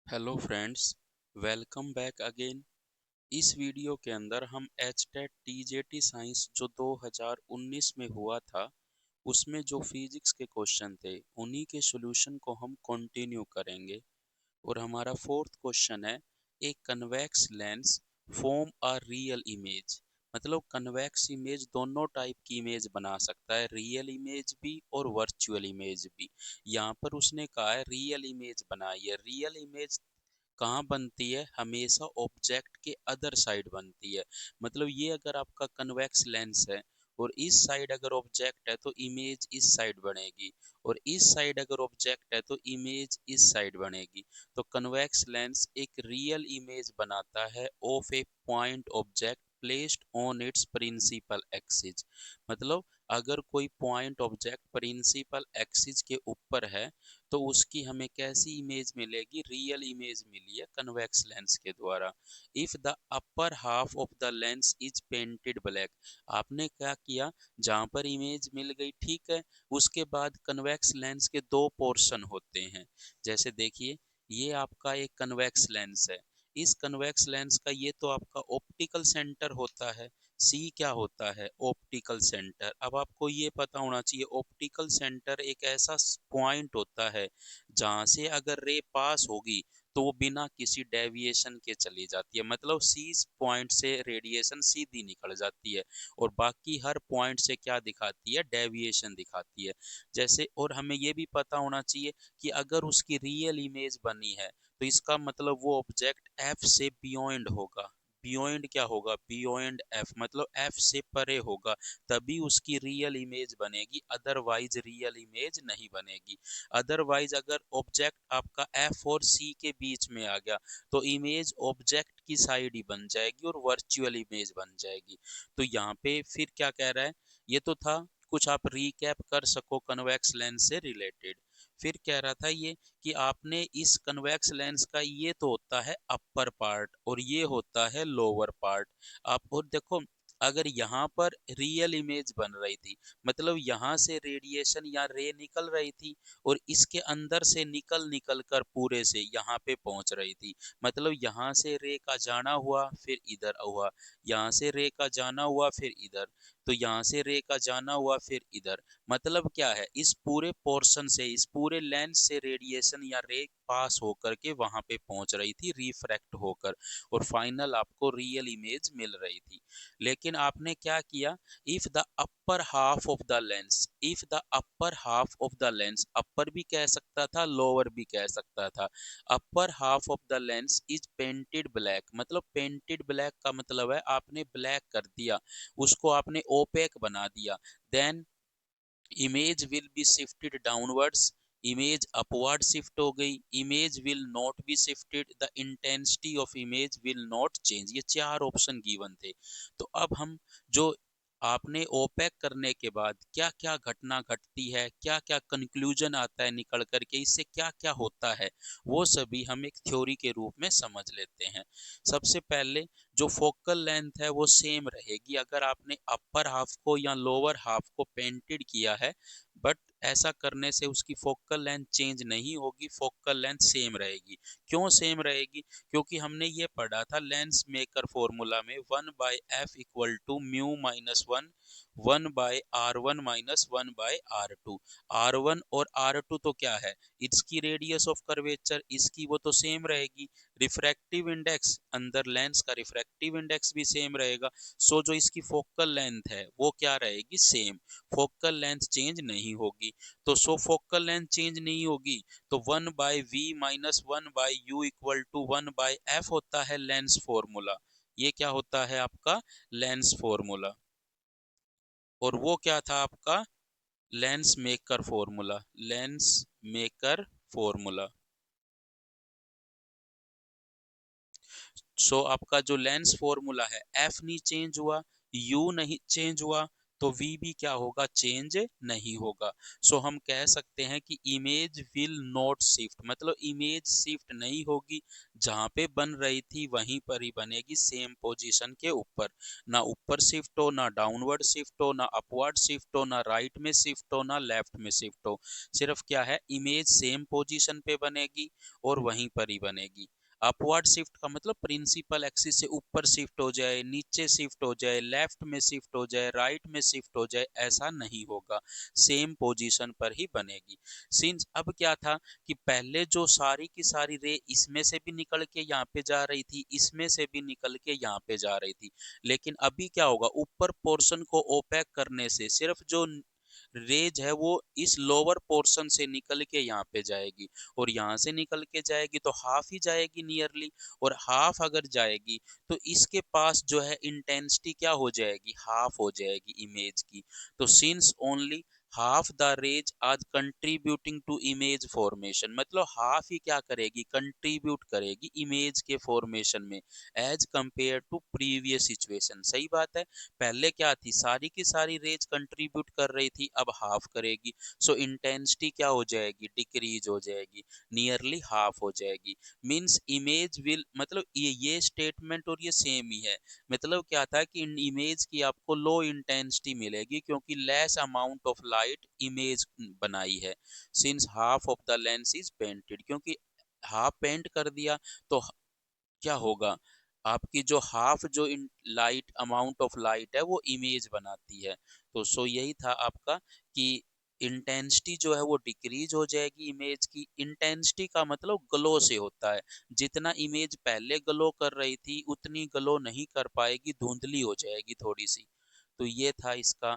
Hello friends, welcome back again. इस video के अंदर हम एचटेट टीजेटी साइंस जो 2019 में हुआ था उसमें जो फिजिक्स के क्वेश्चन थे उन्हीं के सॉल्यूशन को हम कंटिन्यू करेंगे। और हमारा फोर्थ क्वेश्चन है, a convex lens form a real image. मतलब कन्वेक्स इमेज दोनों टाइप की इमेज बना सकता है, रियल इमेज भी और वर्चुअल इमेज भी। यहाँ पर उसने कहा है रियल इमेज बनाई है। रियल इमेज कहाँ बनती है? हमेशा ऑब्जेक्ट के अदर साइड बनती है। मतलब ये अगर आपका कन्वेक्स लेंस है और इस साइड अगर ऑब्जेक्ट है तो इमेज इस साइड बनेगी, और इस साइड अगर ऑब्जेक्ट है तो इमेज इस साइड बनेगी। तो कन्वेक्स लेंस एक रियल इमेज बनाता है of a point object placed on its principal axis. मतलब अगर कोई पॉइंट ऑब्जेक्ट प्रिंसिपल एक्सिस के ऊपर है तो उसकी हमें कैसी इमेज मिलेगी? रियल इमेज मिली है कन्वेक्स लेंस के द्वारा। If the upper half of the lens is painted black. आपने क्या किया, जहां पर इमेज मिल गई, ठीक है, उसके बाद कन्वेक्स लेंस के दो पोर्शन होते हैं। जैसे देखिए, ये आपका एक कन्वेक्स लेंस है। इस कन्वेक्स लेंस का ये तो आपका ऑप्टिकल सेंटर होता है। सी क्या होता है? Optical centre. अब आपको ये पता होना चाहिए, ऑप्टिकल सेंटर एक ऐसा पॉइंट होता है जहां से अगर रे पास होगी तो वो बिना किसी डेविएशन के चली जाती है। मतलब सी पॉइंट से रेडिएशन सीधी निकल जाती है और बाकी हर पॉइंट से क्या दिखाती है? डेविएशन दिखाती है। जैसे, और हमें ये भी पता होना चाहिए कि अगर उसकी रियल इमेज बनी है तो इसका मतलब वो ऑब्जेक्ट एफ से बियॉन्ड होगा। बियॉन्ड क्या होगा? बियॉन्ड एफ, मतलब एफ से परे होगा, तभी उसकी रियल इमेज बनेगी, अदरवाइज रियल इमेज नहीं बनेगी। अदरवाइज अगर ऑब्जेक्ट आपका एफ और सी के बीच में आ गया तो इमेज ऑब्जेक्ट की साइड ही बन जाएगी और वर्चुअल इमेज बन जाएगी। तो यहाँ पे फिर क्या कह रहा है? ये तो था, कुछ आप रिकैप कर सको कन्वेक्स लेंस से रिलेटेड। फिर कह रहा था ये कि आपने इस कन्वेक्स लेंस का ये तो होता है अपर पार्ट और ये होता है लोअर पार्ट। आप और देखो, अगर यहाँ पर रियल इमेज बन रही थी, मतलब यहाँ से रेडिएशन या रे निकल रही थी और इसके अंदर से निकल निकल कर पूरे से यहाँ पे पहुंच रही थी। मतलब यहाँ से रे का जाना हुआ फिर इधर हुआ, यहाँ से रे का जाना हुआ फिर इधर, तो यहाँ से रे का जाना हुआ फिर इधर। मतलब क्या है, इस पूरे पोर्शन से, इस पूरे लेंस से रेडिएशन या रे पास होकर के वहां पे पहुंच रही थी, रिफ्रैक्ट होकर, और फाइनल आपको रियल इमेज मिल रही थी। लेकिन आपने क्या किया, if the upper half of the lens, if the upper half of the lens, upper भी कह सकता था, लोअर भी कह सकता था। Upper half of the lens is painted black. मतलब पेंटेड ब्लैक का मतलब है आपने ब्लैक कर दिया, उसको आपने ओपेक बना दिया। Then image will be shifted downwards. Image upward shift हो गई। Image will not be shifted, the intensity of image will not change. ये चार ऑप्शन गिवन थे। तो अब हम जो आपने ओपेक करने के बाद क्या क्या घटना घटती है, क्या क्या कंक्लूजन आता है निकल करके, इससे क्या क्या होता है, वो सभी हम एक थ्योरी के रूप में समझ लेते हैं। सबसे पहले जो फोकल लेंथ है वो सेम रहेगी अगर आपने अपर हाफ को या लोअर हाफ को पेंटेड किया है, बट ऐसा करने से उसकी फोकल लेंथ चेंज नहीं होगी, फोकल लेंथ सेम रहेगी। क्यों सेम रहेगी? क्योंकि हमने ये पढ़ा था लेंस मेकर फॉर्मूला में, 1/f = μ-1, 1/r1 - 1/r2। r1 और r2 तो क्या है? इसकी रेडियस ऑफ कर्वेचर, इसकी वो तो सेम रहेगी। रिफ्रैक्टिव इंडेक्स, अंदर लेंस का रिफ्रैक्टिव इंडेक्स भी सेम रहेगा। सो जो इसकी फोकल लेंथ है वो क्या रहेगी? सेम। फोकल लेंथ चेंज नहीं होगी। तो सो फोकल लेंथ चेंज नहीं होगी तो 1/v - 1/u = 1/f होता है लेंस फॉर्मूला। ये क्या होता है आपका? Lens formula. और वो क्या था आपका? Lens maker formula. Lens maker formula. So आपका जो लेंस फॉर्मूला है, एफ नहीं चेंज हुआ, यू नहीं चेंज हुआ, तो वी भी क्या होगा, चेंज नहीं होगा। सो हम कह सकते हैं कि इमेज विल नॉट शिफ्ट, मतलब इमेज शिफ्ट नहीं होगी, जहां पे बन रही थी वहीं पर ही बनेगी, सेम पोजीशन के ऊपर। ना ऊपर शिफ्ट हो, ना डाउनवर्ड शिफ्ट हो, ना अपवर्ड शिफ्ट हो, ना राइट में शिफ्ट हो, ना लेफ्ट में शिफ्ट हो। सिर्फ क्या है, इमेज सेम पोजीशन पे बनेगी और वहीं पर ही बनेगी। अपवर्ड शिफ्ट का मतलब प्रिंसिपल एक्सिस से ऊपर शिफ्ट हो जाए, नीचे शिफ्ट हो जाए, लेफ्ट में शिफ्ट हो जाए, राइट में शिफ्ट हो जाए, ऐसा नहीं होगा, सेम पोजीशन पर ही बनेगी। सिंस अब क्या था कि पहले जो सारी की सारी रे इसमें से भी निकल के यहाँ पे जा रही थी, इसमें से भी निकल के यहाँ पे जा रही थी, लेकिन अभी क्या होगा, ऊपर पोर्शन को ओपैक करने से सिर्फ जो रेज है वो इस लोअर पोर्शन से निकल के यहाँ पे जाएगी, और यहाँ से निकल के जाएगी तो हाफ ही जाएगी नियरली, और हाफ अगर जाएगी तो इसके पास जो है इंटेंसिटी क्या हो जाएगी, हाफ हो जाएगी इमेज की। तो since only half the rays are contributing to image formation, मतलब हाफ ही क्या करेगी, कंट्रीब्यूट करेगी इमेज के फॉर्मेशन में, as compare to previous situation. सही बात है, पहले क्या थी, सारी की सारी रेज कंट्रीब्यूट कर रही थी, अब हाफ करेगी, सो इंटेंसिटी क्या हो जाएगी, डिक्रीज हो जाएगी, नियरली हाफ हो जाएगी। मींस इमेज विल, मतलब ये स्टेटमेंट और ये सेम ही है। मतलब क्या था कि इन इमेज की आपको लो इंटेंसिटी मिलेगी क्योंकि less amount of light image बनाई है, since half of the lens is painted, क्योंकि हाफ पेंट कर दिया तो क्या होगा, आपकी जो हाफ जो लाइट अमाउंट ऑफ लाइट है वो इमेज बनाती है। तो सो यही था आपका कि इंटेंसिटी जो है वो डिक्रीज हो जाएगी इमेज की। इंटेंसिटी का मतलब ग्लो से होता है, जितना इमेज पहले ग्लो कर रही थी उतनी ग्लो नहीं कर पाएगी, धुंधली हो जाएगी थोड़ी सी। तो ये था इसका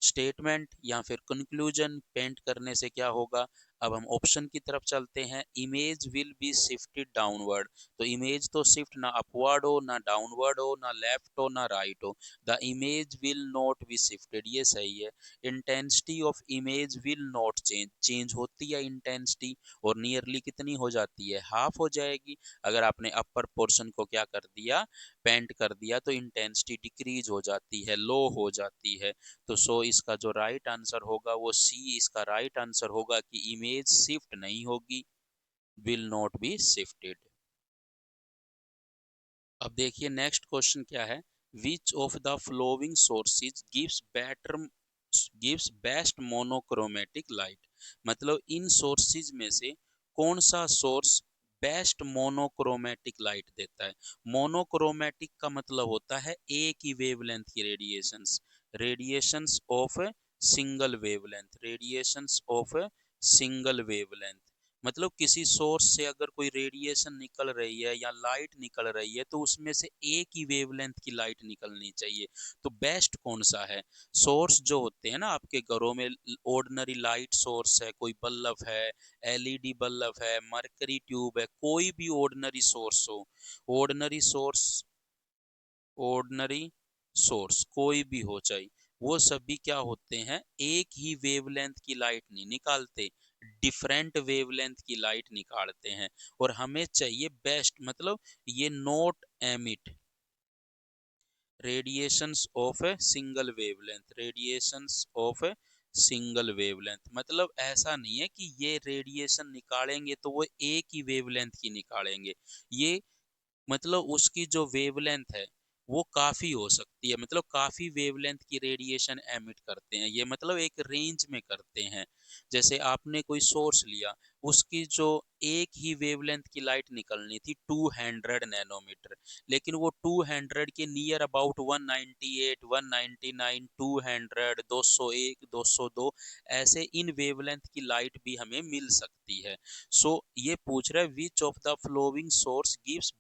स्टेटमेंट या फिर कंक्लूजन, पेंट करने से क्या होगा। अब हम ऑप्शन की तरफ चलते हैं, image will be shifted downward, तो इमेज तो शिफ्ट ना अपवर्ड हो, ना डाउनवर्ड हो, ना लेफ्ट हो, ना राइट हो, the image will not be shifted, ये सही है। Intensity of image will not change, change होती है इंटेंसिटी, और नियरली कितनी हो जाती है, हाफ हो जाएगी। अगर आपने अपर पोर्शन को क्या कर दिया, पेंट कर दिया, तो इंटेंसिटी डिक्रीज हो जाती है, लो हो जाती है। तो सो इसका जो राइट आंसर होगा वो सी, इसका राइट आंसर होगा कि इमेज शिफ्ट नहीं होगी, विल नॉट बी शिफ्टेड। अब देखिए नेक्स्ट क्वेश्चन क्या है, which of the flowing sources gives best monochromatic light, मतलब इन सोर्सेज में से कौन सा सोर्स बेस्ट मोनोक्रोमेटिक लाइट देता है। मोनोक्रोमेटिक का मतलब होता है एक ही वेवलेंथ की radiations, radiations of single wavelength, radiations of single wavelength, मतलब किसी सोर्स से अगर कोई रेडिएशन निकल रही है या लाइट निकल रही है तो उसमें से एक ही वेवलेंथ की लाइट निकलनी चाहिए। तो बेस्ट कौन सा है, सोर्स जो होते हैं ना आपके घरों में, ऑर्डिनरी लाइट सोर्स है, कोई बल्ब है, एलईडी बल्ब है, मरकरी ट्यूब है, कोई भी ऑर्डिनरी सोर्स हो, ऑर्डिनरी सोर्स, ऑर्डिनरी सोर्स कोई भी हो चाहे, वो सभी क्या होते हैं, एक ही वेवलेंथ की लाइट नहीं निकालते, डिफरेंट वेवलेंथ की लाइट निकालते हैं। और हमें चाहिए बेस्ट, मतलब ये not emit radiations of a single wavelength, radiations of a single wavelength, मतलब ऐसा नहीं है कि ये रेडिएशन निकालेंगे तो वो एक ही वेवलेंथ की निकालेंगे, ये मतलब उसकी जो वेवलेंथ है वो काफी हो सकती है, मतलब काफी वेवलेंथ की रेडिएशन एमिट करते हैं, ये मतलब एक रेंज में करते हैं। जैसे आपने कोई सोर्स लिया, उसकी जो एक ही वेवलेंथ की लाइट निकलनी थी 200 नैनोमीटर, लेकिन वो 200 के नियर अबाउट 198, 199, 200, 201, 202 ऐसे इन वेवलेंथ की लाइट भी हमें मिल सकती है। सो ये पूछ रहा है which of the flowing source gives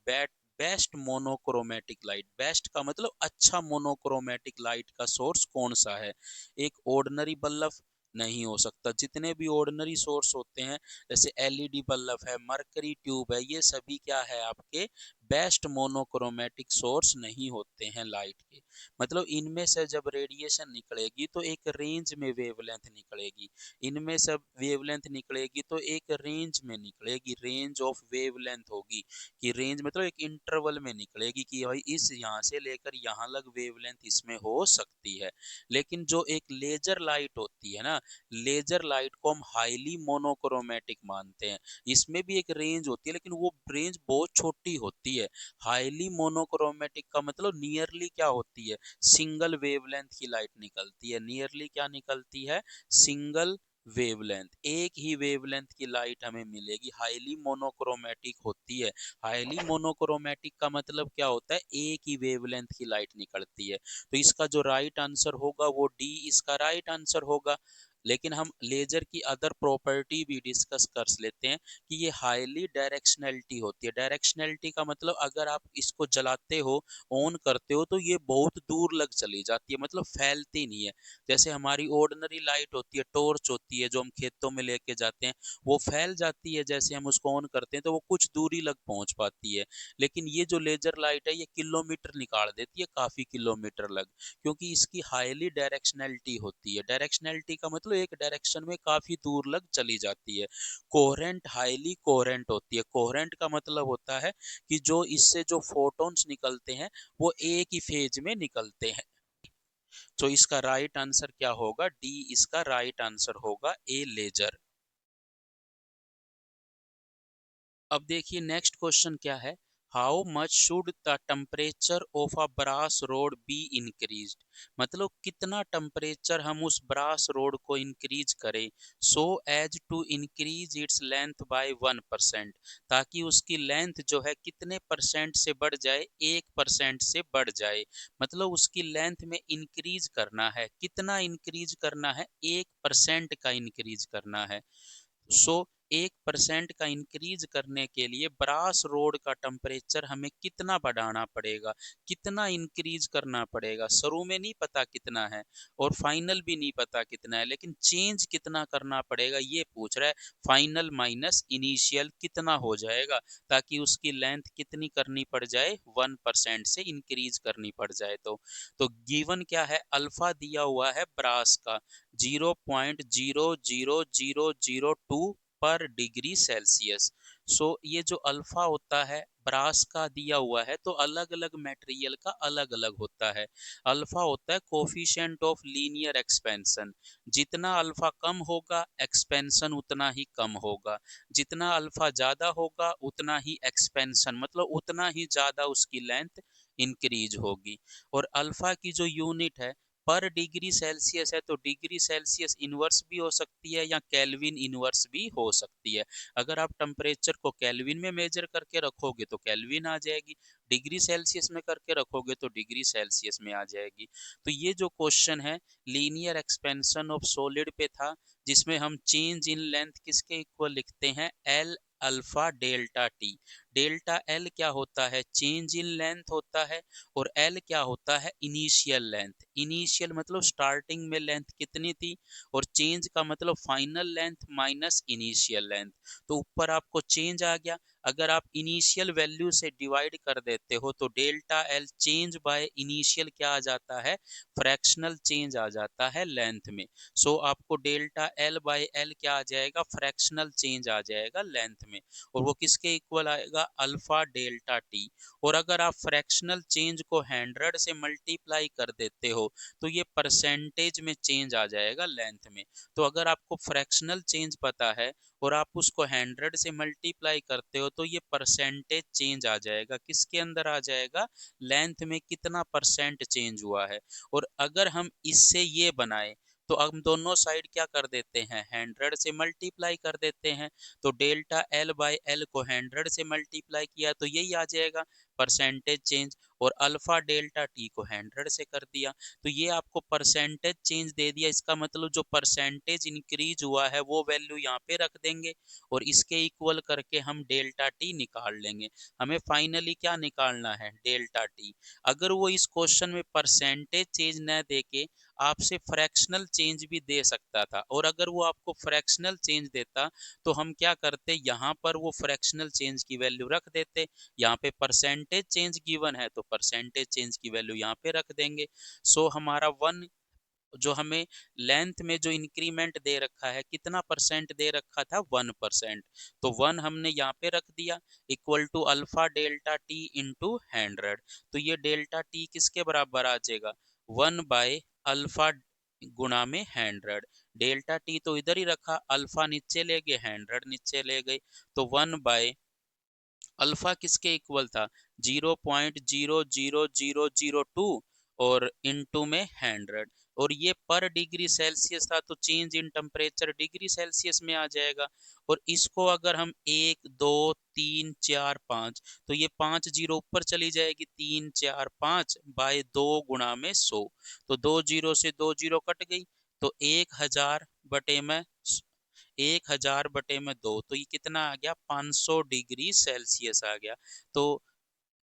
best monochromatic light, best का मतलब अच्छा मोनोक्रोमेटिक लाइट का सोर्स कौन सा है। एक ऑर्डिनरी बल्ब नहीं हो सकता, जितने भी ऑर्डिनरी सोर्स होते हैं जैसे एलईडी बल्ब है, मरकरी ट्यूब है, ये सभी क्या है आपके बेस्ट मोनोक्रोमेटिक सोर्स नहीं होते हैं लाइट के। मतलब इनमें से जब रेडिएशन निकलेगी तो एक रेंज में वेवलेंथ निकलेगी, इनमें सब वेवलेंथ निकलेगी तो एक रेंज में निकलेगी, रेंज ऑफ वेवलेंथ होगी कि रेंज मतलब एक इंटरवल में निकलेगी कि भाई इस यहाँ से लेकर यहाँ लग वेवलेंथ इसमें हो सकती है। लेकिन जो एक लेजर लाइट होती है ना, लेजर लाइट को हम हाईली मोनोक्रोमेटिक मानते हैं। इसमें भी एक रेंज होती है लेकिन वो रेंज बहुत छोटी होती है। हाईली मोनोक्रोमेटिक का मतलब नियरली क्या होती है, सिंगल वेवलेंथ की लाइट निकलती है। नियरली क्या निकलती है, सिंगल वेवलेंथ, एक ही वेवलेंथ की लाइट हमें मिलेगी। हाईली मोनोक्रोमेटिक होती है। हाईली मोनोक्रोमेटिक का मतलब क्या होता है, एक ही वेवलेंथ की लाइट निकलती है। तो इसका जो राइट आंसर होगा वो डी इसका राइट आंसर होगा। लेकिन हम लेजर की अदर प्रॉपर्टी भी डिस्कस कर लेते हैं कि ये हाईली डायरेक्शनलिटी होती है। डायरेक्शनलिटी का मतलब अगर आप इसको जलाते हो, ऑन करते हो तो ये बहुत दूर लग चली जाती है, मतलब फैलती नहीं है। जैसे हमारी ऑर्डिनरी लाइट होती है, टॉर्च होती है जो हम खेतों में लेके जाते हैं, वो फैल जाती है, जैसे हम उसको ऑन करते हैं तो वो कुछ दूरी लग पहुंच पाती है। लेकिन ये जो लेजर लाइट है ये किलोमीटर निकाल देती है, काफी किलोमीटर लग, क्योंकि इसकी हाईली डायरेक्शनलिटी होती है। डायरेक्शनलिटी का मतलब एक डायरेक्शन में काफी दूर लग चली जाती है। कोहेरेंट हाईली कोहेरेंट होती है। कोहेरेंट का मतलब होता है कि जो इससे जो फोटॉन्स निकलते हैं वो एक ही फेज में निकलते हैं। तो इसका राइट आंसर क्या होगा, डी इसका राइट आंसर होगा, ए लेजर। अब देखिए नेक्स्ट क्वेश्चन क्या है, how much should the temperature of a brass rod be increased. मतलब कितना टेम्परेचर हम उस ब्रास रोड को इंक्रीज करें, so as to increase its length by 1%, ताकि उसकी लेंथ जो है कितने परसेंट से बढ़ जाए, 1% से बढ़ जाए। मतलब उसकी लेंथ में इंक्रीज करना है, कितना इंक्रीज करना है, 1% का इंक्रीज करना है। सो 1% का इंक्रीज करने के लिए ब्रास रोड का टेम्परेचर हमें कितना बढ़ाना पड़ेगा, कितना इंक्रीज करना पड़ेगा। शुरू में नहीं पता कितना है और फाइनल भी नहीं पता कितना है, लेकिन चेंज कितना करना पड़ेगा ये पूछ रहा है। फाइनल माइनस इनिशियल कितना हो जाएगा, ताकि उसकी लेंथ कितनी करनी पड़ जाए, 1% से इंक्रीज करनी पड़ जाए। तो गिवन क्या है, अल्फा दिया हुआ है ब्रास का 0.00002 पर डिग्री सेल्सियस। सो ये जो अल्फा होता है ब्रास का दिया हुआ है, तो अलग अलग मटेरियल का अलग अलग होता है। अल्फा होता है कोफिशिएंट ऑफ लीनियर एक्सपेंशन, जितना अल्फा कम होगा एक्सपेंशन उतना ही कम होगा, जितना अल्फा ज्यादा होगा उतना ही एक्सपेंशन मतलब उतना ही ज्यादा उसकी लेंथ इंक्रीज होगी। और अल्फा की जो यूनिट है पर डिग्री सेल्सियस है, तो डिग्री सेल्सियस इनवर्स भी हो सकती है या केल्विन इनवर्स भी हो सकती है। अगर आप टेम्परेचर को केल्विन में मेजर करके रखोगे तो केल्विन आ जाएगी, डिग्री सेल्सियस में करके रखोगे तो डिग्री सेल्सियस में आ जाएगी। तो ये जो क्वेश्चन है लीनियर एक्सपेंशन ऑफ सॉलिड पे था, जिसमें हम चेंज इन लेंथ किसके इक्वल लिखते हैं, L alpha delta T. Delta L क्या होता है, चेंज इन लेंथ होता है, और एल क्या होता है, इनिशियल लेंथ। इनिशियल मतलब स्टार्टिंग में लेंथ कितनी थी, और चेंज का मतलब final length minus initial length. तो ऊपर आपको चेंज आ गया, अगर आप इनिशियल वैल्यू से डिवाइड कर देते हो तो delta L change by initial क्या आ जाता है, फ्रैक्शनल चेंज आ जाता है लेंथ में। सो आपको डेल्टा एल बाय एल क्या आ जाएगा, फ्रैक्शनल चेंज आ जाएगा लेंथ में, और वो किसके इक्वल आएगा, अल्फा डेल्टा टी। और अगर आप फ्रैक्शनल चेंज को 100 से मल्टीप्लाई कर देते हो तो ये परसेंटेज में चेंज आ जाएगा लेंथ में। तो अगर आपको फ्रैक्शनल चेंज पता है और आप उसको 100 से मल्टीप्लाई करते हो तो ये परसेंटेज चेंज आ जाएगा, किसके अंदर आ जाएगा, लेंथ में कितना परसेंट चेंज हुआ है। और अगर हम इससे ये बनाए तो हम दोनों साइड क्या कर देते हैं, 100 से मल्टीप्लाई कर देते हैं। तो डेल्टा एल बाय एल को 100 से मल्टीप्लाई किया तो यही आ जाएगा परसेंटेज चेंज। और अल्फा डेल्टा टी को 100 से कर दिया। तो ये आपको परसेंटेज चेंज दे दिया, इसका मतलब जो परसेंटेज इंक्रीज हुआ है वो वैल्यू यहाँ पे रख देंगे और इसके इक्वल करके हम डेल्टा टी निकाल लेंगे। हमें फाइनली क्या निकालना है, डेल्टा टी। अगर वो इस क्वेश्चन में परसेंटेज चेंज न देके आपसे फ्रैक्शनल चेंज भी दे सकता था, और अगर वो आपको फ्रैक्शनल चेंज देता तो हम क्या करते, यहाँ पर वो फ्रैक्शनल चेंज की वैल्यू रख देते। यहाँ पे परसेंटेज चेंज गिवन है तो परसेंटेज चेंज की वैल्यू यहाँ पे रख देंगे। सो हमारा वन, जो हमें लेंथ में जो इंक्रीमेंट दे रखा है, कितना परसेंट दे रखा था, 1%। तो 1 हमने यहाँ पे रख दिया, equal to alpha delta T into 100। तो ये डेल्टा टी किसके बराबर आ जाएगा, 1/अल्फा गुणा में 100। डेल्टा टी तो इधर ही रखा, अल्फा नीचे ले गए, 100 नीचे ले गए, तो 1 अल्फा किसके इक्वल था, 0.00002 और इनटू में 100, और ये पर डिग्री सेल्सियस था तो change in temperature degree Celsius में आ जाएगा। और इसको अगर हम 1 2 3 4 5, तो ये 5 जीरो ऊपर चली जाएगी, 3 4 5/2 गुणा में 100, तो 2 जीरो से 2 जीरो कट गई, तो 1000/2, तो ये कितना आ गया, 500 डिग्री सेल्सियस आ गया। तो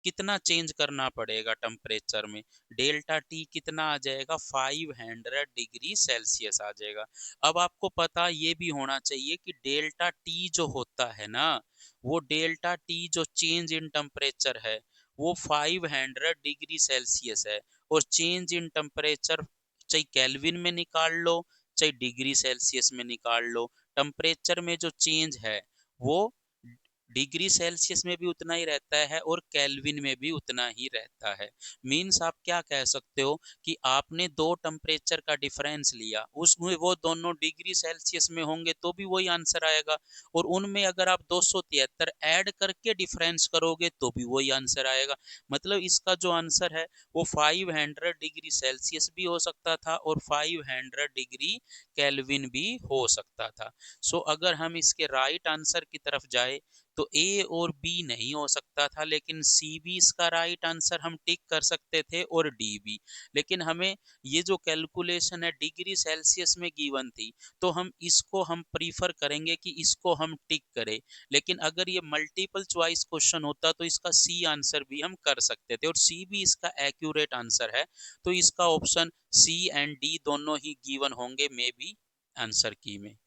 कितना चेंज करना पड़ेगा टेम्परेचर में, डेल्टा टी कितना आ जाएगा, 500 डिग्री सेल्सियस आ जाएगा। अब आपको पता ये भी होना चाहिए कि डेल्टा टी जो होता है ना, वो डेल्टा टी जो चेंज इन टेम्परेचर है वो 500 डिग्री सेल्सियस है, और चेंज इन टेम्परेचर चाहे केल्विन में निकाल लो चाहे डिग्री सेल्सियस में निकाल लो, टेम्परेचर में जो चेंज है वो डिग्री सेल्सियस में भी उतना ही रहता है और केल्विन में भी उतना ही रहता है। मीन्स आप क्या कह सकते हो कि आपने दो टेम्परेचर का डिफरेंस लिया, उसमें वो दोनों डिग्री सेल्सियस में होंगे तो भी वही आंसर आएगा, और उनमें अगर आप 273 ऐड करके डिफरेंस करोगे तो भी वही आंसर आएगा। मतलब इसका जो आंसर है वो 500 डिग्री सेल्सियस भी हो सकता था और 500 डिग्री केल्विन भी हो सकता था। सो अगर हम इसके राइट आंसर की तरफ जाए तो ए और बी नहीं हो सकता था, लेकिन सी भी इसका राइट आंसर हम टिक कर सकते थे और डी भी। लेकिन हमें ये जो कैलकुलेशन है डिग्री सेल्सियस में गिवन थी, तो हम प्रीफर करेंगे कि इसको हम टिक करें। लेकिन अगर ये मल्टीपल चॉइस क्वेश्चन होता तो इसका सी आंसर भी हम कर सकते थे, और सी भी इसका एक्यूरेट आंसर है, तो इसका ऑप्शन सी एंड डी दोनों ही गिवन होंगे मे बी आंसर की में।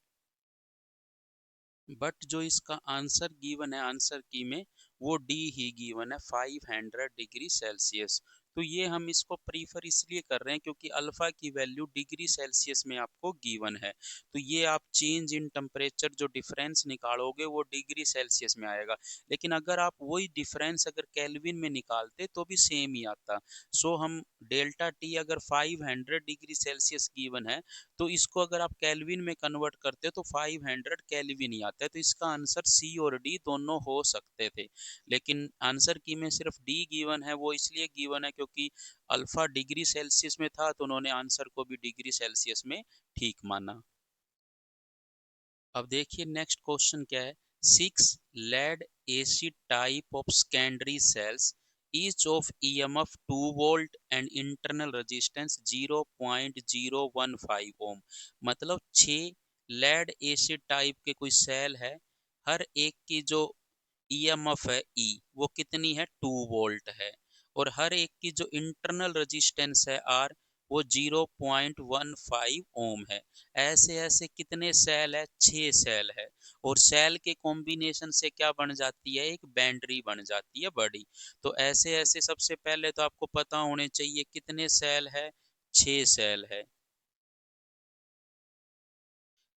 बट जो इसका आंसर गिवन है आंसर की में, वो डी ही गिवन है, 500 डिग्री सेल्सियस। तो ये हम इसको प्रीफर इसलिए कर रहे हैं क्योंकि अल्फा की वैल्यू डिग्री सेल्सियस में आपको गिवन है, तो ये आप चेंज इन टेम्परेचर जो डिफरेंस निकालोगे वो डिग्री सेल्सियस में आएगा। लेकिन अगर आप वही डिफरेंस अगर केल्विन में निकालते तो भी सेम ही आता। सो हम डेल्टा टी अगर 500 डिग्री सेल्सियस गिवन है, तो इसको अगर आप केल्विन में कन्वर्ट करते हो तो 500 केल्विन ही आता है, तो इसका आंसर सी और डी दोनों हो सकते थे। लेकिन आंसर की में सिर्फ डी गिवन है, वो इसलिए गिवन है क्योंकि अल्फा डिग्री सेल्सियस में था तो उन्होंने आंसर को भी डिग्री सेल्सियस में ठीक माना। अब देखिए नेक्स्ट क्वेश्चन क्या है, 6 lead acid type of secondary cells each of EMF 2 volt and internal resistance 0.015 ohm. मतलब 6 लेड एसिड टाइप के कोई सेल है, हर एक की जो ईएमएफ है ई वो कितनी है, 2 वोल्ट है, और हर एक की जो इंटरनल रेजिस्टेंस है आर वो 0.15 ओम है। ऐसे ऐसे कितने सेल है, 6 सेल है, और सेल के कॉम्बिनेशन से क्या बन जाती है, एक बैटरी बन जाती है बड़ी। तो ऐसे ऐसे सबसे पहले तो आपको पता होने चाहिए कितने सेल है, 6 सेल है,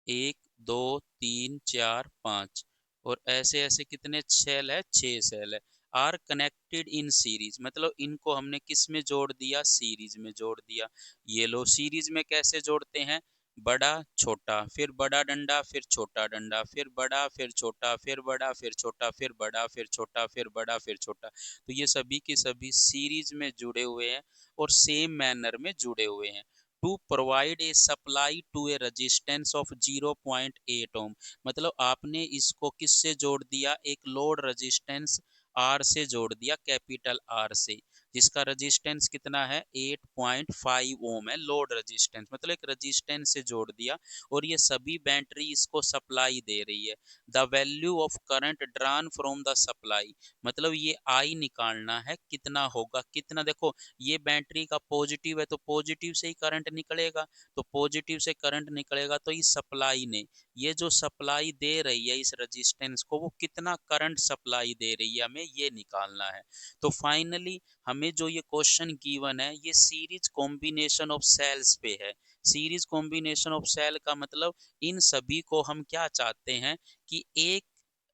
1 2 3 4 5, और ऐसे ऐसे कितने सेल है, 6 सेल है। आर कनेक्टेड इन सीरीज, मतलब इनको हमने किस में जोड़ दिया, सीरीज में जोड़ दिया। ये लो सीरीज में कैसे जोड़ते हैं, बड़ा छोटा फिर बड़ा डंडा फिर छोटा डंडा फिर बड़ा फिर छोटा फिर बड़ा फिर छोटा फिर बड़ा फिर छोटा फिर बड़ा फिर छोटा, तो ये सभी के सभी सीरीज में जुड़े हुए हैं और सेम मैनर में जुड़े हुए हैं। To provide a supply to a resistance of 0.8 ohm, मतलब आपने इसको किससे जोड़ दिया, एक लोड रेजिस्टेंस आर से जोड़ दिया, कैपिटल आर से, जिसका रेजिस्टेंस कितना है 8.5 ओम है, लोड रेजिस्टेंस मतलब एक रेजिस्टेंस से जोड़ दिया, और ये सभी बैटरी इसको सप्लाई दे रही है। The value of current drawn from the supply, मतलब ये आई निकालना है कितना होगा, कितना, देखो ये बैटरी का पॉजिटिव है तो पॉजिटिव से ही करंट निकलेगा, तो पॉजिटिव से करंट निकलेगा तो इस सप्लाई ने, ये जो सप्लाई दे रही है इस रेजिस्टेंस को, वो कितना करंट सप्लाई दे रही है, हमें ये निकालना है। तो फाइनली हमें जो ये क्वेश्चन गिवन है ये सीरीज कॉम्बिनेशन ऑफ सेल्स पे है। सीरीज कॉम्बिनेशन ऑफ सेल का मतलब इन सभी को हम क्या चाहते हैं कि एक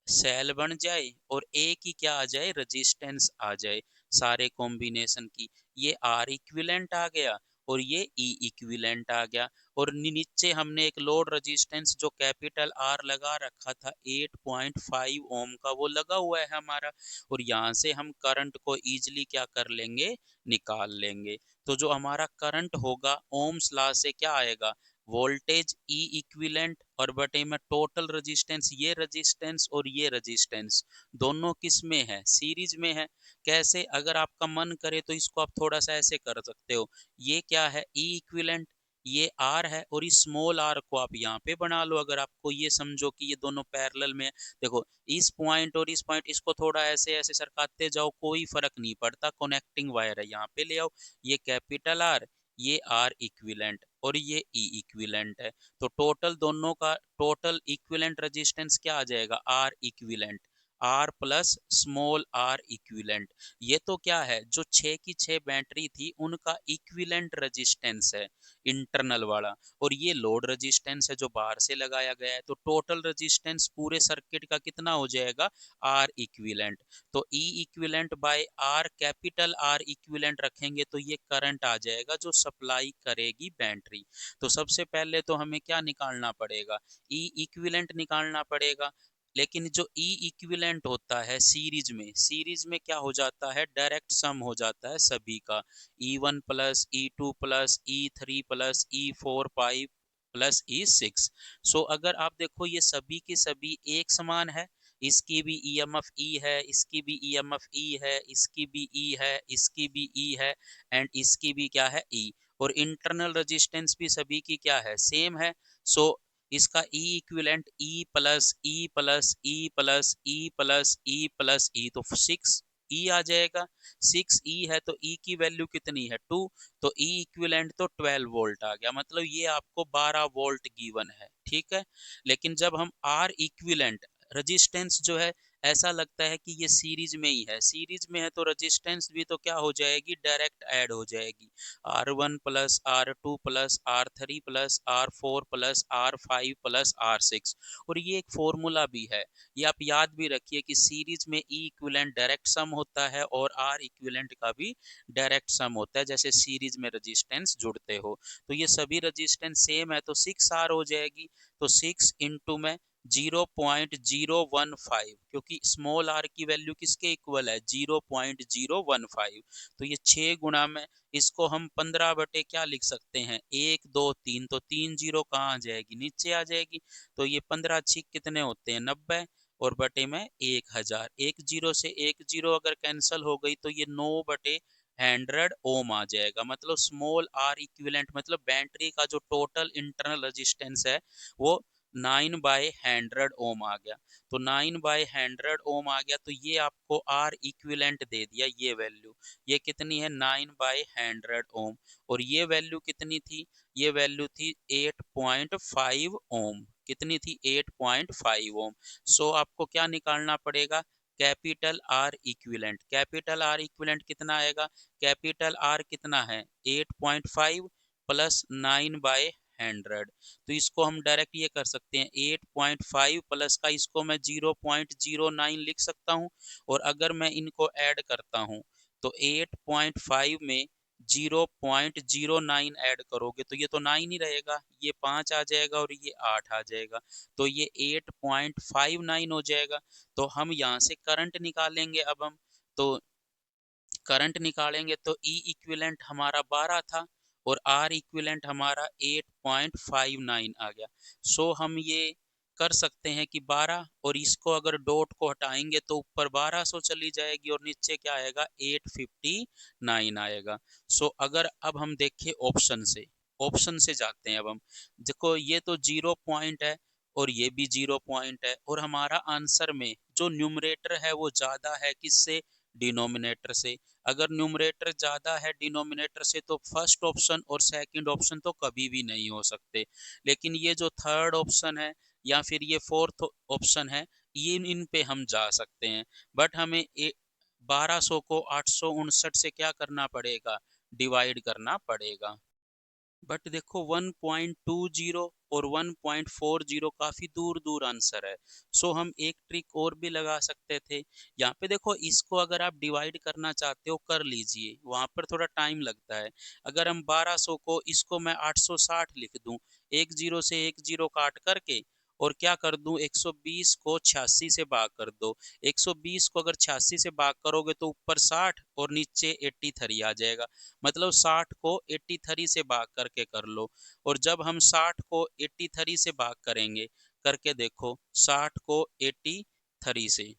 सेल बन जाए और एक ही क्या आ जाए, रेजिस्टेंस आ जाए सारे कॉम्बिनेशन की। ये आर इक्विवेलेंट आ गया और ये ई इक्विवेलेंट आ गया, और नीचे हमने एक लोड रेजिस्टेंस जो कैपिटल आर लगा रखा था 8.5 ओम का, वो लगा हुआ है हमारा, और यहाँ से हम करंट को इजीली क्या कर लेंगे, निकाल लेंगे। तो जो हमारा करंट होगा ओम्स लॉ से क्या आएगा, वोल्टेज ई इक्विवेलेंट और बटे में टोटल रेजिस्टेंस, ये रेजिस्टेंस और ये रेजिस्टेंस दोनों किस में है, सीरीज में है। कैसे, अगर आपका मन करे तो इसको आप थोड़ा सा ऐसे कर सकते हो, ये क्या है ई इक्विवेलेंट, ये आर है, और इस स्मॉल आर को आप यहाँ पे बना लो, अगर आपको ये समझो कि ये दोनों पैरेलल में है। देखो इस पॉइंट और इस पॉइंट, इसको थोड़ा ऐसे ऐसे सरकाते जाओ, कोई फर्क नहीं पड़ता, कनेक्टिंग वायर है, यहाँ पे ले आओ, ये कैपिटल आर, ये आर इक्विवेलेंट और ये ई इक्विवेलेंट है। तो टोटल दोनों का टोटल इक्विवेलेंट रेजिस्टेंस क्या आ जाएगा, R equivalent, R plus small R equivalent. ये तो क्या है, जो 6 की 6 बैटरी थी उनका इक्विवेलेंट रेजिस्टेंस है इंटरनल वाला, और ये लोड रेजिस्टेंस है जो बाहर से लगाया गया है। तो टोटल रेजिस्टेंस पूरे सर्किट का कितना हो जाएगा, आर इक्विवेलेंट। तो E equivalent by R, capital R equivalent रखेंगे तो ये करंट आ जाएगा जो सप्लाई करेगी बैटरी। तो सबसे पहले तो हमें क्या निकालना पड़ेगा, ई इक्विवेलेंट निकालना पड़ेगा। लेकिन जो ई इक्विवेलेंट होता है सीरीज में, सीरीज में क्या हो जाता है, डायरेक्ट सम हो जाता है सभी का, E1 plus E2 plus E3 plus E4 5 plus E6। सो अगर आप देखो ये सभी के सभी एक समान है, इसकी भी EMF E है, इसकी भी EMF E है, इसकी भी E है, इसकी भी E है, एंड इसकी भी क्या है E, और इंटरनल रेजिस्टेंस भी सभी की क्या है, सेम है। सो इसका E equivalent E plus E plus E plus E plus E plus E, तो 6 ई आ जाएगा। 6 ई है तो ई की वैल्यू कितनी है 2, तो ई इक्विवेलेंट तो 12 वोल्ट आ गया, मतलब ये आपको 12 वोल्ट गिवन है, ठीक है। लेकिन जब हम आर इक्विवेलेंट, रेजिस्टेंस जो है ऐसा लगता है कि ये सीरीज में ही है, सीरीज में है तो रेजिस्टेंस भी तो क्या हो जाएगी, डायरेक्ट ऐड हो जाएगी, R1 plus R2 plus R3 plus R4 plus R5 plus R6। और ये एक फॉर्मूला भी है, ये आप याद भी रखिए कि सीरीज में ई इक्विवेलेंट डायरेक्ट सम होता है और आर इक्विवेलेंट का भी डायरेक्ट सम होता है, जैसे सीरीज में रेजिस्टेंस जुड़ते हो। तो ये सभी रेजिस्टेंस सेम है तो 6R हो जाएगी, तो 6 इंटू में 0.015, क्योंकि स्मॉल आर की वैल्यू किसके इक्वल है 0.015, तो ये 6 गुणा में इसको हम 15 बटे क्या लिख सकते हैं 1 2 3, तो 3 जीरो कहाँ आ जाएगी, नीचे आ जाएगी। तो ये 15 छिक कितने होते हैं 90, और बटे में 1000, एक जीरो से एक जीरो अगर कैंसल हो गई तो ये 9 बटे 100 ओम आ जाएगा। मतलब स्मॉल आर इक्विवेलेंट मतलब बैटरी का जो टोटल इंटरनल रेजिस्टेंस है वो 9/100 ओम आ गया। तो 9/100 ओम आ गया, तो ये आपको आर इक्विवेलेंट दे दिया, ये वैल्यू, ये कितनी है 9/100 ओम, और ये वैल्यू कितनी थी, ये वैल्यू थी 8.5 ओम, कितनी थी 8.5 ओम। सो आपको क्या निकालना पड़ेगा, capital R equivalent, capital R equivalent कितना आएगा, कैपिटल आर कितना है 8.5 प्लस 9/100, तो इसको हम डायरेक्ट ये कर सकते हैं 8.5 प्लस का इसको मैं 0.09 लिख सकता हूँ, और अगर मैं इनको ऐड करता हूँ तो 8.5 में 0.09 ऐड करोगे तो ये तो 9 ही रहेगा, ये 5 आ जाएगा और ये 8 आ जाएगा, तो ये 8.59 हो जाएगा। तो हम यहाँ से करंट निकालेंगे, अब हम तो करंट निकालेंगे तो ई इक्विवेलेंट हमारा 12 था और आर इक्विवेलेंट हमारा 8.59 आ गया। सो हम ये कर सकते हैं कि 12, और इसको अगर डॉट को हटाएंगे तो ऊपर 1200 चली जाएगी और नीचे क्या आएगा 859 आएगा। सो अगर अब हम देखें ऑप्शन से जाते हैं अब हम। देखो ये तो 0 पॉइंट है और ये भी 0 पॉइंट है, और हमारा आंसर में जो न्यूमरेटर है वो ज्यादा है किससे, डिनोमिनेटर से। अगर न्यूमरेटर ज्यादा है डिनोमिनेटर से तो फर्स्ट ऑप्शन और सेकंड ऑप्शन तो कभी भी नहीं हो सकते। लेकिन ये जो थर्ड ऑप्शन है या फिर ये फोर्थ ऑप्शन है, ये इन पे हम जा सकते हैं। बट हमें 1200 को 859 से क्या करना पड़ेगा, डिवाइड करना पड़ेगा। बट देखो 1.20 और 1.40 काफी दूर दूर आंसर है। सो हम एक ट्रिक और भी लगा सकते थे। यहाँ पे देखो इसको अगर आप डिवाइड करना चाहते हो कर लीजिए, वहां पर थोड़ा टाइम लगता है। अगर हम 1200 को, इसको मैं 860 लिख दूं, एक जीरो से एक जीरो काट करके, और क्या कर दूं 120 को 86 से भाग कर दो। 120 को अगर 86 से भाग करोगे तो ऊपर 60 और नीचे 83 आ जाएगा। मतलब 60 को 83 से भाग करके कर लो। और जब हम 60 को 83 से भाग करेंगे, करके देखो 60 को 83 से,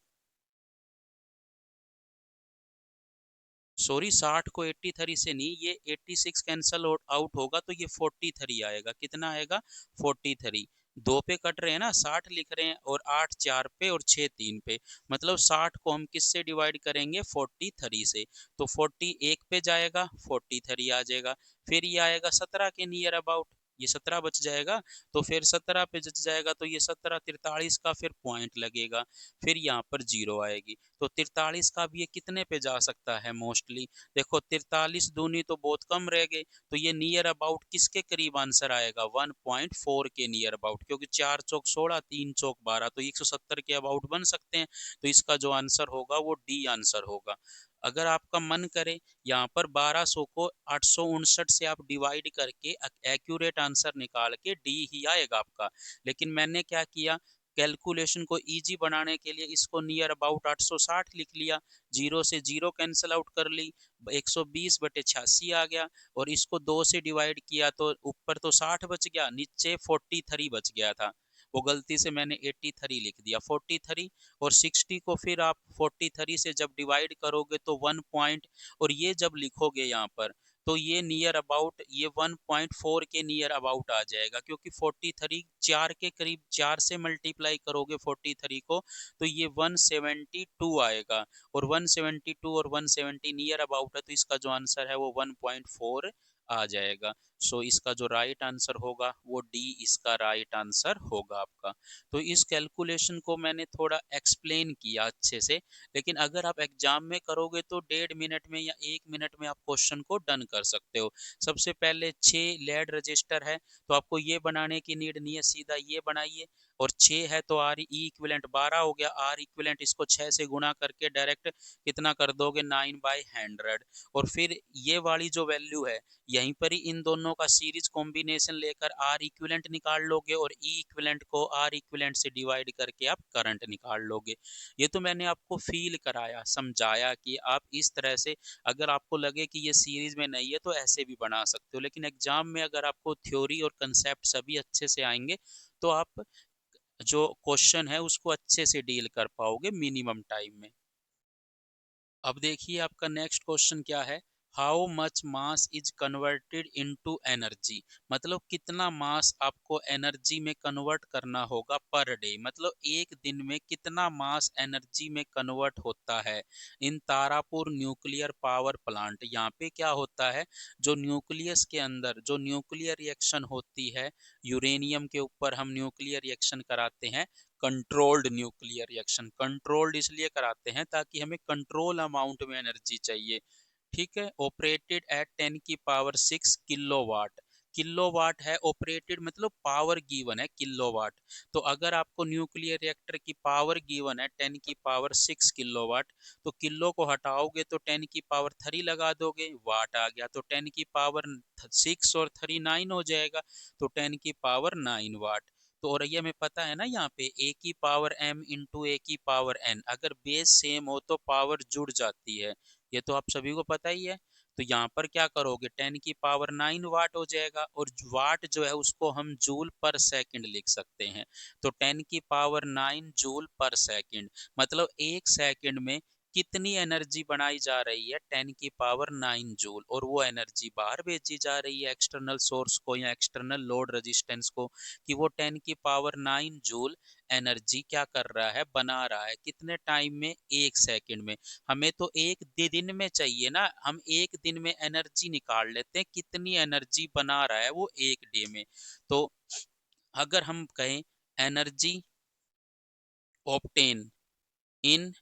सॉरी 60 को 83 से नहीं, ये 86 कैंसल आउट होगा तो ये 43 आएगा। कितना आएगा 43। दो पे कट रहे हैं ना, 60 लिख रहे हैं, और 8 4 पे और 6 3 पे। मतलब 60 को हम किससे डिवाइड करेंगे 43 से, तो 40 एक पे जाएगा 43 आ जाएगा। फिर ये आएगा 17 के नियर अबाउट, ये 17 बच जाएगा। तो फिर 17 पे बच जाएगा तो ये 17 43 का फिर पॉइंट लगेगा, फिर यहाँ पर जीरो आएगी। तो 43 का भी ये कितने पे जा सकता है मोस्टली, देखो 43 दूनी तो बहुत कम रह गए, तो ये नियर अबाउट किसके करीब आंसर आएगा 1.4 के नियर अबाउट, क्योंकि 4 चौक 16 3 चौक 12, तो 170 के अबाउट बन सकते हैं। तो इसका जो आंसर होगा वो डी आंसर होगा। अगर आपका मन करे यहाँ पर 1200 को 859 से आप डिवाइड करके एक्यूरेट आंसर निकाल के डी ही आएगा आपका। लेकिन मैंने क्या किया, कैलकुलेशन को इजी बनाने के लिए इसको नियर अबाउट 860 लिख लिया, जीरो से जीरो कैंसिल आउट कर ली, 120 बटे 86 आ गया, और इसको 2 से डिवाइड किया तो ऊपर तो 60 बच गया, नीचे 43 बच गया था। वो गलती से मैंने 83 लिख दिया, 43। और 60 को फिर आप 43 से जब डिवाइड करोगे तो 1 पॉइंट, और ये जब लिखोगे यहाँ पर तो ये नियर अबाउट ये 1.4 के नियर अबाउट आ जाएगा, क्योंकि 43 4 के करीब, 4 से मल्टीप्लाई करोगे 43 को तो ये 172 आएगा, और 172 और 170 नियर अबाउट है, तो इसका जो आंसर है वो 1.4 आ जाएगा। सो इसका जो राइट आंसर होगा वो डी इसका राइट आंसर होगा आपका। तो इस कैलकुलेशन को मैंने थोड़ा एक्सप्लेन किया अच्छे से, लेकिन अगर आप एग्जाम में करोगे तो 1.5 मिनट में या 1 मिनट में आप क्वेश्चन को डन कर सकते हो। सबसे पहले 6 लेड रजिस्टर है तो आपको ये बनाने की नीड नहीं है, सीधा ये बनाइए। और 6 है तो आर ई इक्विवेलेंट 12 हो गया, आर इक्विवेलेंट इसको 6 से गुणा करके डायरेक्ट कितना कर दोगे 9/100। और फिर ये वाली जो वैल्यू है यहीं पर ही इन दोनों का सीरीज कॉम्बिनेशन लेकर आर इक्विवेलेंट निकाल लोगे, और ई इक्विवेलेंट को आर इक्विवेलेंट से डिवाइड करके आप करंट निकाल लोगे। ये तो मैंने आपको फील कराया, समझाया कि आप इस तरह से, अगर आपको लगे कि ये सीरीज में नहीं है तो ऐसे भी बना सकते हो। लेकिन एग्जाम में अगर आपको थ्योरी और कंसेप्ट सभी अच्छे से आएंगे तो आप जो क्वेश्चन है उसको अच्छे से डील कर पाओगे मिनिमम टाइम में। अब देखिए आपका नेक्स्ट क्वेश्चन क्या है, how much mass is converted into energy. मतलब कितना मास आपको एनर्जी में कन्वर्ट करना होगा पर डे, मतलब एक दिन में कितना मास एनर्जी में कन्वर्ट होता है इन तारापुर न्यूक्लियर पावर प्लांट। यहाँ पे क्या होता है, जो न्यूक्लियस के अंदर जो न्यूक्लियर रिएक्शन होती है, यूरेनियम के ऊपर हम न्यूक्लियर रिएक्शन कराते हैं, कंट्रोल्ड न्यूक्लियर रिएक्शन। कंट्रोल्ड इसलिए कराते हैं ताकि हमें कंट्रोल अमाउंट में एनर्जी चाहिए, ठीक है। ऑपरेटेड एट 10 की पावर 6 किलोवाट, किलोवाट है ऑपरेटेड, मतलब पावर गिवन है किलोवाट। तो अगर आपको न्यूक्लियर रिएक्टर की पावर गिवन है 10 की पावर 6 किलोवाट, तो किलो को हटाओगे तो 10 की पावर 3 लगा दोगे, वाट आ गया, तो 10 की पावर 6 और 3 9 हो जाएगा, तो 10 की पावर 9 वाट। तो और ये हमें पता है ना, यहाँ पे ए की पावर एम इंटू ए की पावर एन, अगर बेस सेम हो तो पावर जुड़ जाती है, ये तो आप सभी को पता ही है। तो यहाँ पर क्या करोगे, 10 की पावर 9 वाट हो जाएगा, और वाट जो है उसको हम जूल पर सेकंड लिख सकते हैं। तो 10 की पावर 9 जूल पर सेकंड, मतलब एक सेकंड में कितनी एनर्जी बनाई जा रही है, 10 की पावर 9 जूल, और वो एनर्जी बाहर भेजी जा रही है एक्सटर्नल सोर्स को या एक्सटर्नल लोड रेजिस्टेंस को, कि वो 10 की पावर 9 जूल एनर्जी क्या कर रहा है, बना रहा है, कितने टाइम में, एक सेकंड में। हमें तो एक दिन में चाहिए ना, हम एक दिन में एनर्जी निकाल लेते हैं, कितनी एनर्जी बना रहा है वो एक डे में। तो अगर हम कहें एनर्जी ऑब्टेन इन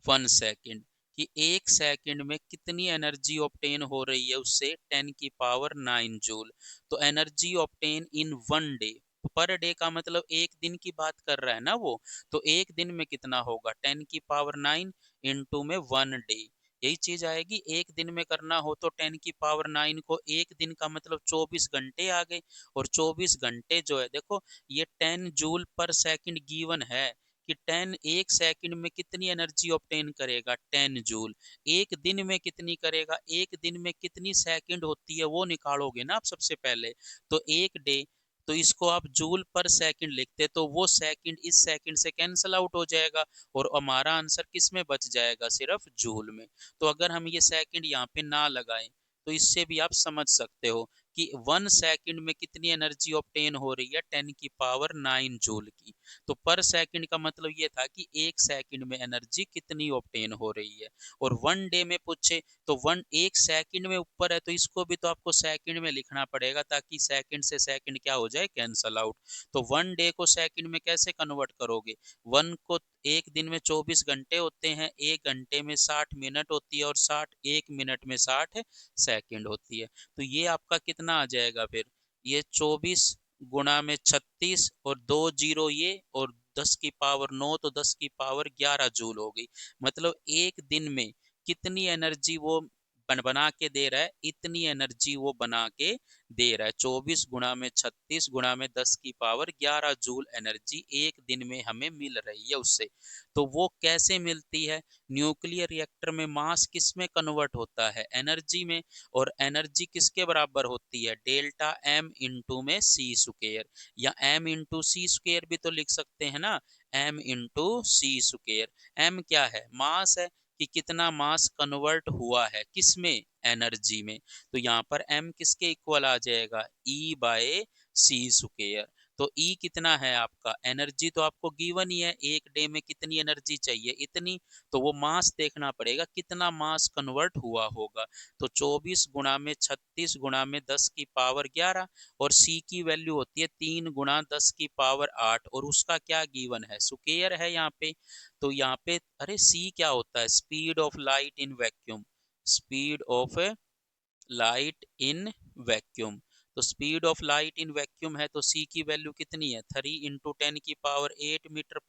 1 सेकेंड, कि एक सेकंड में कितनी एनर्जी ऑब्टेन हो रही है उससे, 10 की पावर 9 जूल। तो एनर्जी ऑब्टेन इन 1 डे, पर डे का मतलब एक दिन की बात कर रहा है ना वो, तो एक दिन में कितना होगा, 10 की पावर 9 इंटू में 1 डे, यही चीज आएगी। एक दिन में करना हो तो 10 की पावर 9 को एक दिन का मतलब 24 घंटे आ गए, और 24 घंटे जो है देखो, ये 10 जूल पर सेकंड गिवन है, कि 10 एक सेकंड में कितनी एनर्जी ऑब्टेन करेगा, 10 जूल। एक दिन में कितनी करेगा, एक दिन में कितनी सेकंड होती है वो निकालोगे ना आप सबसे पहले। तो एक डे, तो इसको आप जूल पर सेकंड लिखते, तो वो सेकंड इस सेकंड से कैंसल आउट हो जाएगा, और हमारा आंसर किस में बच जाएगा, सिर्फ जूल में। तो अगर हम ये सेकंड यहाँ पे ना लगाएं, तो इससे भी आप समझ सकते हो कि 1 सेकंड में कितनी एनर्जी ऑब्टेन हो रही है, 10 की पावर 9 जूल की। तो पर सेकंड का मतलब ये था कि एक सेकंड में एनर्जी कितनी ऑब्टेन हो रही है। और 1 डे में पूछे तो एक सेकंड में ऊपर है, तो इसको भी तो आपको सेकंड में लिखना पड़ेगा, ताकि सेकंड से सेकंड क्या हो जाए, कैंसल आउट। तो 1 डे को सेकंड में कैसे कन्वर्ट करोगे, वन को, एक दिन में 24 घंटे होते हैं, एक घंटे में 60 मिनट होती है, और 1 मिनट में 60 सेकंड होती है। तो ये आपका कितना आ जाएगा फिर, ये 24 गुणा में 36, और 2 जीरो ये, और 10 की पावर 9, तो 10 की पावर 11 जूल हो गई। मतलब एक दिन में कितनी एनर्जी वो बना के दे रहा है, इतनी एनर्जी वो बना के दे रहा है। 24 गुणा में 36 गुणा में 10 की पावर 11 जूल एनर्जी एक दिन में हमें मिल रही है उससे। तो वो कैसे मिलती है, न्यूक्लियर रिएक्टर में मास किस में कन्वर्ट होता है, एनर्जी में। और एनर्जी किसके बराबर होती है, डेल्टा एम इंटू में सी स्क्वायर, या एम इंटू सी स्क्वायर भी तो लिख सकते हैं ना, एम इंटू सी स्क्वायर। एम क्या है, मास है, कि कितना मास कन्वर्ट हुआ है किसमें, एनर्जी में। तो यहाँ पर एम किसके इक्वल आ जाएगा, ई बाय सी स्क्वायर। तो ई कितना है आपका, एनर्जी तो आपको गिवन ही है, एक डे में कितनी एनर्जी चाहिए, इतनी। तो वो मास देखना पड़ेगा, कितना मास कन्वर्ट हुआ होगा। तो 24 गुणा में 36 गुणा में 10 की पावर 11, और सी की वैल्यू होती है 3 गुणा 10 की पावर 8, और उसका क्या गिवन है, स्क्वायर है यहाँ पे। तो यहाँ पे अरे सी क्या होता है, speed of light in vacuum, speed of light in vacuum. तो speed of light in vacuum है, तो सी की वैल्यू कितनी है, 3 ×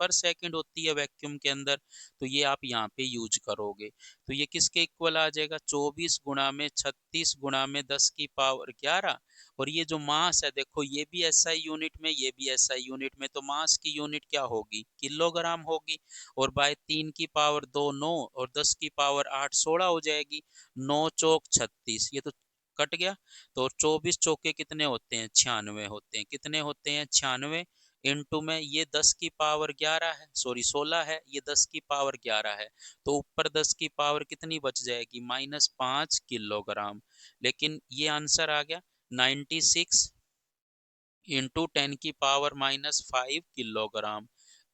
10⁸ होती है वैक्यूम के अंदर। तो ये आप यहाँ पे यूज करोगे, तो ये किसके इक्वल आ जाएगा, 24 गुणा में 36 गुणा में 10 की पावर 11। और ये जो मास है देखो, ये भी एसआई यूनिट में, ये भी एसआई यूनिट में, तो मास की यूनिट क्या होगी, किलोग्राम होगी। और बाय 3 की पावर 2 9, और 10 की पावर 8 16 हो जाएगी। 9 चौक 36, ये तो कट गया। तो 24 चौके कितने होते हैं, 96 होते हैं, कितने होते हैं, 96। इंटू में ये 10 की पावर 11 है, सॉरी 16 है, ये 10 की पावर 11 है। तो ऊपर 10 की पावर कितनी बच जाएगी, -5 किलोग्राम। लेकिन ये आंसर आ गया 96 इंटू 10 की पावर -5 किलोग्राम।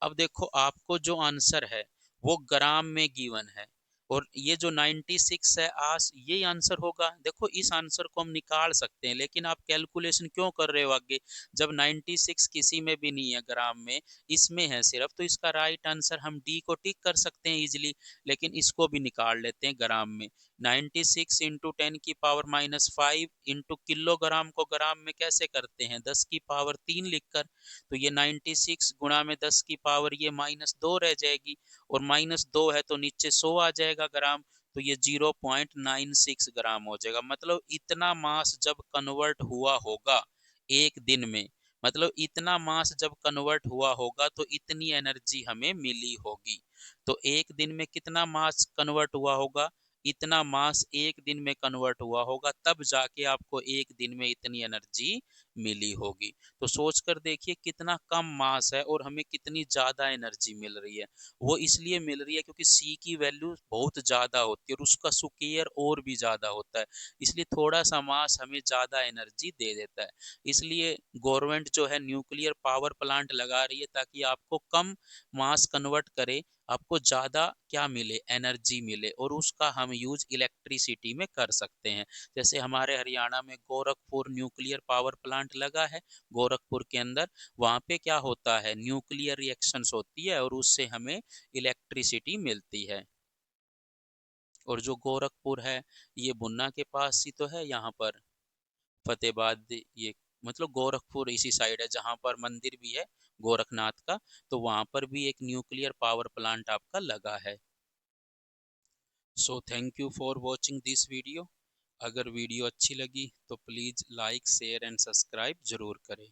अब देखो आपको जो आंसर है वो ग्राम में गिवन है, और ये जो 96 है आस ये आंसर होगा। देखो इस आंसर को हम निकाल सकते हैं, लेकिन आप कैलकुलेशन क्यों कर रहे हो आगे, जब 96 किसी में भी नहीं है ग्राम में, इसमें है सिर्फ, तो इसका राइट आंसर हम डी को टिक कर सकते हैं इजिली। लेकिन इसको भी निकाल लेते हैं ग्राम में। 96 इंटू 10 की पावर -5 इंटू किलोग्राम को ग्राम में कैसे करते हैं, 10 की पावर 3 लिखकर। तो ये 96 गुणा में 10 की पावर, ये -2 रह जाएगी, और -2 है तो नीचे 100 आ जाएगा ग्राम। तो ये 0.96 ग्राम हो जाएगा। मतलब इतना मास जब कन्वर्ट हुआ होगा एक दिन में, मतलब इतना मास जब कन्वर्ट हुआ होगा, तो इतनी एनर्जी हमें मिली होगी। तो एक दिन में कितना मास कन्वर्ट हुआ होगा, इतना मास एक दिन में कन्वर्ट हुआ होगा, तब जाके आपको एक दिन में इतनी एनर्जी मिली होगी। तो सोच कर देखिए कितना कम मास है और हमें कितनी ज्यादा एनर्जी मिल रही है। वो इसलिए मिल रही है क्योंकि सी की वैल्यू बहुत ज्यादा होती है और उसका स्क्वायर और भी ज्यादा होता है, इसलिए थोड़ा सा मास हमें ज्यादा एनर्जी दे देता है। इसलिए गवर्नमेंट जो है न्यूक्लियर पावर प्लांट लगा रही है ताकि आपको कम मास कन्वर्ट करे, आपको ज्यादा क्या मिले, एनर्जी मिले, और उसका हम यूज इलेक्ट्रिसिटी में कर सकते हैं। जैसे हमारे हरियाणा में गोरखपुर न्यूक्लियर पावर प्लांट लगा है, गोरखपुर के अंदर, वहां पे क्या होता है, न्यूक्लियर रिएक्शंस होती है और उससे हमें इलेक्ट्रिसिटी मिलती है। और जो गोरखपुर है ये बुन्ना के पास ही तो है, यहाँ पर फतेहाबाद, ये मतलब गोरखपुर इसी साइड है जहाँ पर मंदिर भी है गोरखनाथ का, तो वहां पर भी एक न्यूक्लियर पावर प्लांट आपका लगा है। So thank you for watching this video. अगर वीडियो अच्छी लगी तो please like share and subscribe जरूर करें।